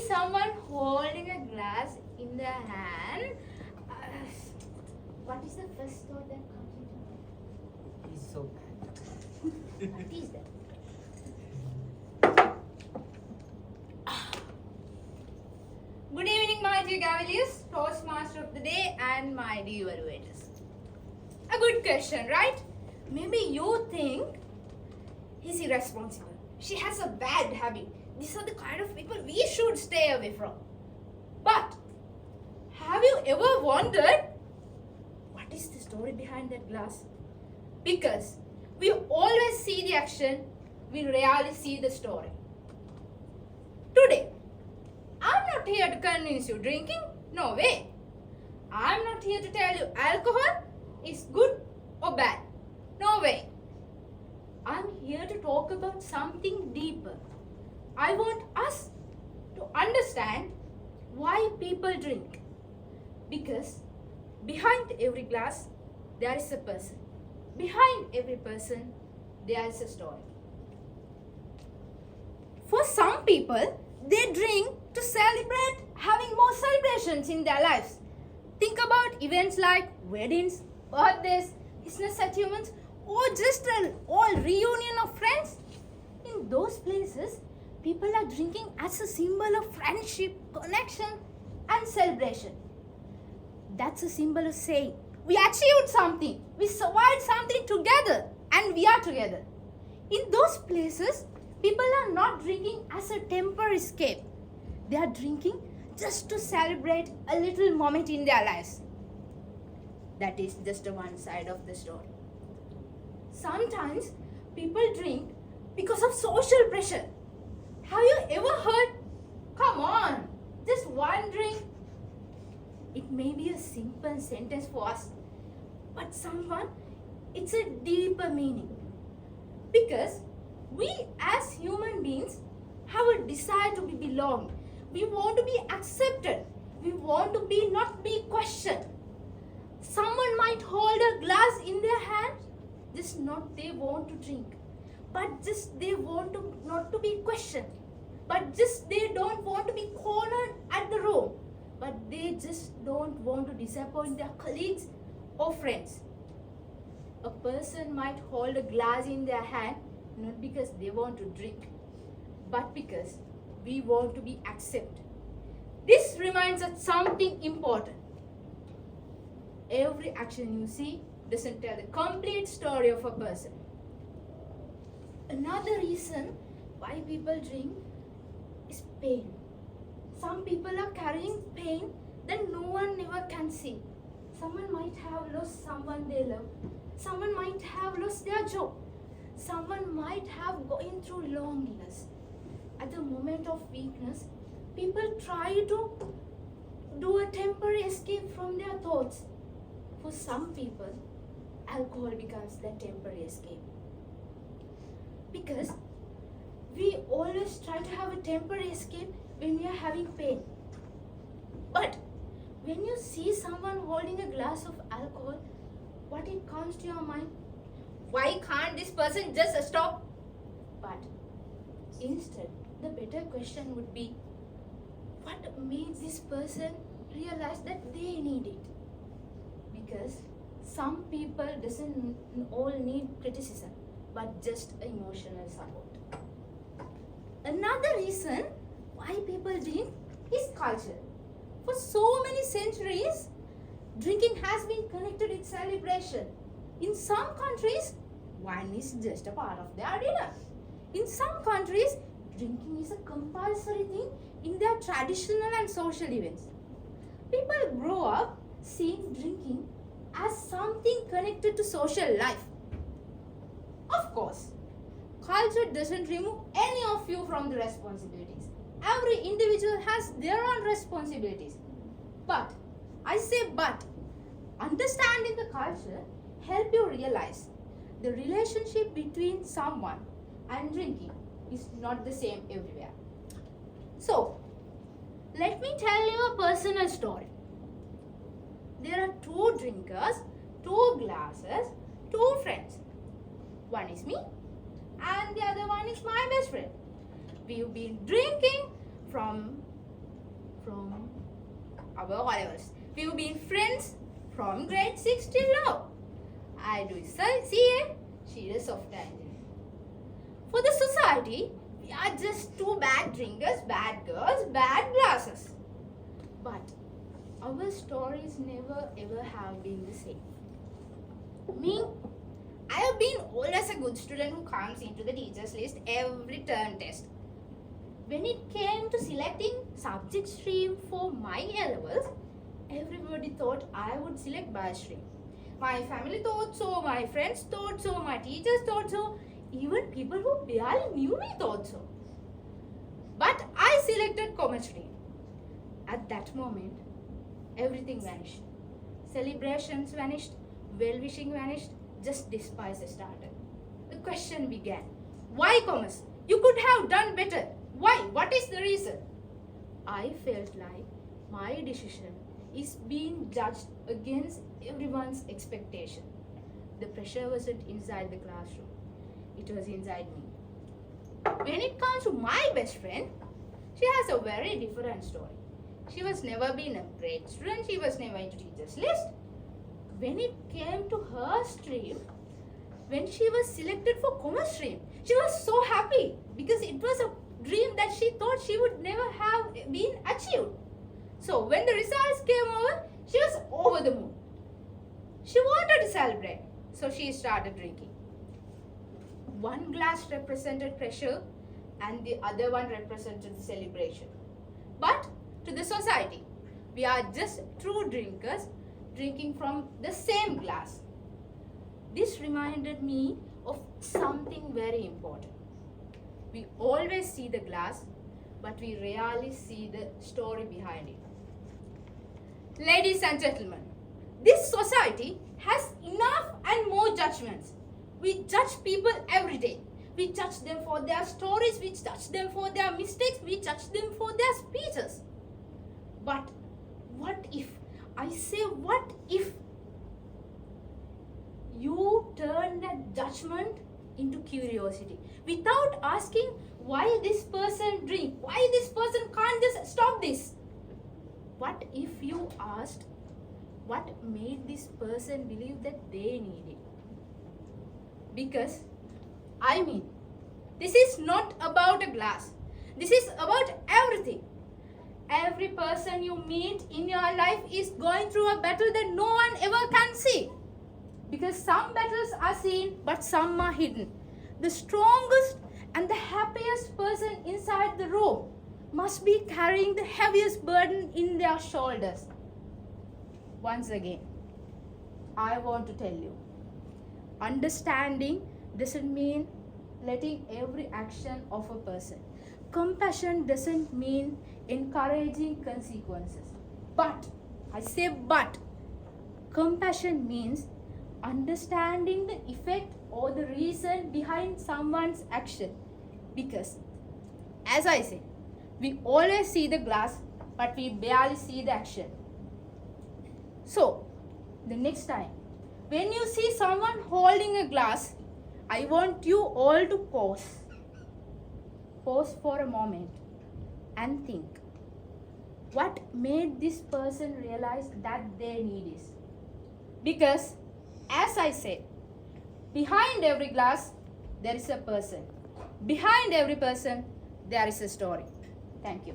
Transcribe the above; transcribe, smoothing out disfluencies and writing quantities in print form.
someone holding a glass in their hand, what is the first thought that comes into mind? He's so bad. What is that? Good evening, my dear Cavaliers, Toastmaster of the day, and my dear evaluators. A good question, right? Maybe you think he's irresponsible. She has a bad habit. These are the kind of people we should stay away from. But have you ever wondered what is the story behind that glass? Because we always see the action, we rarely see the story. Today, I'm not here to convince you drinking. No way. I'm not here to tell you alcohol is good or bad. No way. I'm here to talk about something deeper. I want us to understand why people drink. Because behind every glass, there is a person. Behind every person, there is a story. For some people, they drink to celebrate having more celebrations in their lives. Think about events like weddings, birthdays, business achievements, or just an old reunion of friends. In those places, people are drinking as a symbol of friendship, connection, and celebration. That's a symbol of saying, we achieved something, we survived something together, and we are together. In those places, people are not drinking as a temporary escape. They are drinking just to celebrate a little moment in their lives. That is just one side of the story. Sometimes people drink because of social pressure. Have you ever heard, come on, just one drink? It may be a simple sentence for us, but someone, it's a deeper meaning. Because we as human beings have a desire to be belonged. We want to be accepted. We want to be not be questioned. Someone might hold a glass in their hand, just not they want to drink, but just they want to not to be questioned, but just they don't want to be cornered at the room, but they just don't want to disappoint their colleagues or friends. A person might hold a glass in their hand not because they want to drink, but because we want to be accepted. This reminds us something important. Every action you see doesn't tell the complete story of a person. Another reason why people drink is pain. Some people are carrying pain that no one ever can see. Someone might have lost someone they love. Someone might have lost their job. Someone might have gone through loneliness. At the moment of weakness, people try to do a temporary escape from their thoughts. For some people, alcohol becomes that temporary escape. Because we always try to have a temporary escape when we are having pain. But when you see someone holding a glass of alcohol, what it comes to your mind? Why can't this person just stop? But instead, the better question would be, what made this person realize that they need it? Because some people doesn't all need criticism, but just emotional support. Another reason why people drink is culture. For so many centuries, drinking has been connected with celebration. In some countries, wine is just a part of their dinner. In some countries, drinking is a compulsory thing in their traditional and social events. People grow up seeing drinking as something connected to social life. Of course, culture doesn't remove any of you from the responsibilities. Every individual has their own responsibilities. But, I say but, understanding the culture help you realize the relationship between someone and drinking is not the same everywhere. So, let me tell you a personal story. There are two drinkers, two glasses, two friends. One is me and the other one is my best friend. We've been drinking from from our O-levels. We've been friends from grade 6 till now. I do CA, she does software engineering. For the society, we are just two bad drinkers, bad girls, bad glasses. But our stories never ever have been the same. Me, I have been always a good student who comes into the teacher's list every term test. When it came to selecting subject stream for my A-levels, everybody thought I would select biostream. My family thought so, my friends thought so, my teachers thought so, even people who barely knew me thought so. But I selected commerce stream. At that moment, everything vanished. Celebrations vanished, well-wishing vanished, just despise started. The question began, why commerce? You could have done better. Why? What is the reason? I felt like my decision is being judged against everyone's expectation. The pressure wasn't inside the classroom. It was inside me. When it comes to my best friend, she has a very different story. She was never been a great student. She was never into teacher's list. When it came to her stream, when she was selected for commerce stream, she was so happy because it was a dream that she thought she would never have been achieved. So when the results came over, she was over the moon. She wanted to celebrate, so she started drinking. One glass represented pressure and the other one represented celebration. But to the society, we are just true drinkers drinking from the same glass. This reminded me of something very important. We always see the glass, but we rarely see the story behind it. Ladies and gentlemen, this society has enough and more judgments. We judge people every day. We judge them for their stories, we judge them for their mistakes, we judge them for their speeches. But what if, I say what if, you turn that judgment into curiosity without asking why this person drink, why this person can't just stop this. What if you asked what made this person believe that they need it? Because this is not about a glass. This is about everything. Every person you meet in your life is going through a battle that no one ever can see. Because some battles are seen, but some are hidden. The strongest and the happiest person inside the room must be carrying the heaviest burden in their shoulders. Once again, I want to tell you, understanding doesn't mean letting every action of a person. Compassion doesn't mean encouraging consequences. But, I say but, compassion means understanding the effect or the reason behind someone's action. Because, as I say, we always see the glass, but we barely see the action. So, the next time, when you see someone holding a glass, I want you all to pause. Pause for a moment and think. What made this person realize that their need is? Because, as I said, behind every glass, there is a person. Behind every person, there is a story. Thank you.